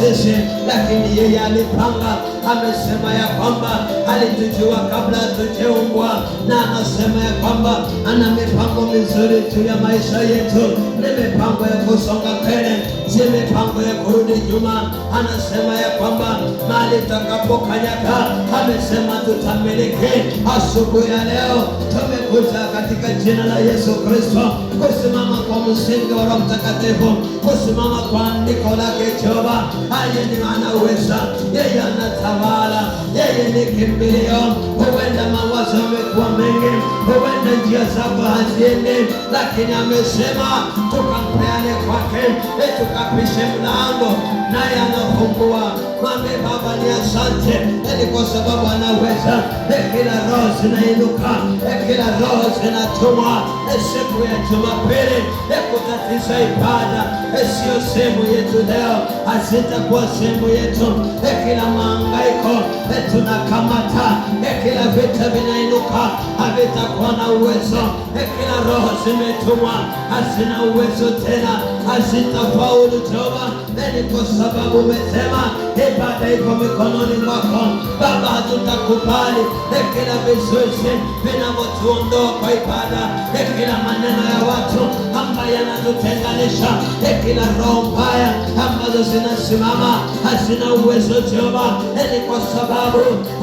sisi, lakini yeye alipanga. Amesema ya kwamba alitujua kabla hatujaumbwa, na anasema ya kwamba ana mipango mizuri juu ya maisha yetu. Ni mipango ya kusonga mbele, si mipango ya kurudi nyuma. Anasema ya kwamba mahali tutakapokanyaga, amesema tutamiliki. Asubuhi ya leo tumekuja katika jina la Yesu Kristo kusimama kwa msingi wa Roho Mtakatifu, kusimama kwa andiko lake Jehova. Yeye ni anaweza, yeye anatawala, yeye ni kimbilio. Huenda mawazo yamekuwa mengi, huenda njia zako haziendi, lakini amesema tukampeane kwake, tukapishe mlango, naye anafungua. Mwambie Baba ni asante, ni kwa sababu anaweza. Kila roho zinainuka, kila roho zinatumwa siku ya Jumapili kutatiza ibada, sio sehemu yetu leo, hazitakuwa sehemu yetu. Kila mahangaiko tunakamata, kila vita vinainuka, havitakuwa na uwezo. Kila roho zimetumwa, hazina uwezo tena, hazitafaulu Jehova. Ni kwa sababu umesema ibada iko mikononi mwako Baba. Hatutakubali kila vizuizi vinavyotuondoa kwa ibada, kila maneno ya watu ambayo yanatutenganisha, kila roho mbaya ambazo zinasimama hazina uwezo Jehova. Ni kwa sababu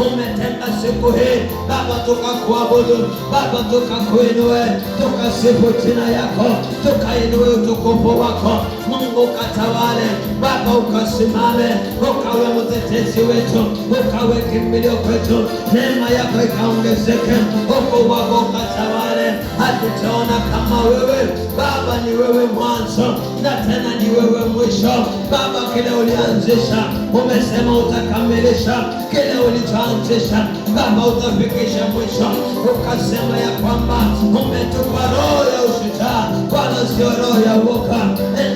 umetenga siku hii Baba tukakuabudu, Baba tukakuinue, tukasifu jina yako, tukainue utukufu wako. Mungu ukatawale Baba, ukasimame, ukawe mtetezi wetu, ukawe kimbilio kwetu, neema yako ikaongezeke, ukuu wako ukatawale. Hatujaona kama wewe Baba, ni wewe mwanzo na tena ni wewe mwisho Baba. Kile ulianzisha umesema utakamilisha, kile ulichoanzisha Baba utafikisha mwisho. Ukasema ya kwamba umetupa roho ya ushujaa, wala sio roho ya uoga.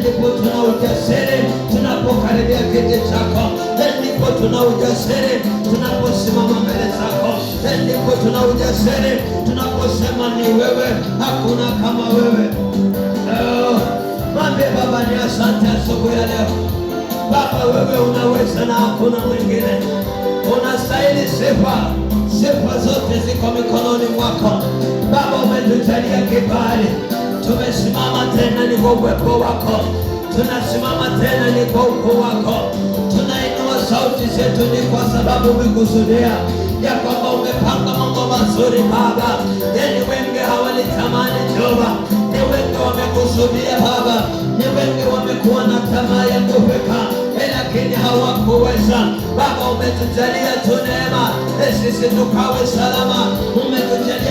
Ndipo tuna ujasiri tunapokaribia kiti chako, ndipo tuna ujasiri tunaposimama mbele zako, ndipo tuna ujasiri tunaposema ni wewe, hakuna kama wewe. Mwambie Baba ni asante asubuhi ya leo Baba, wewe unaweza na hakuna mwingine. Unastahili sifa, sifa zote ziko mikononi mwako Baba. Umetujalia kibali, tumesimama tena ni kwa uwepo wako, tunasimama tena ni kwa ukuu wako. Tunainua sauti zetu ni kwa sababu umekusudia ya kwamba umepanga mambo mazuri Baba. Yani wengi hawalitamani Jehova, ni wengi wamekusudia Baba, ni wengi wamekuwa na tamaa ya kufika lakini hawakuweza Baba. Umetujalia tu neema sisi tukawe salama, umetujalia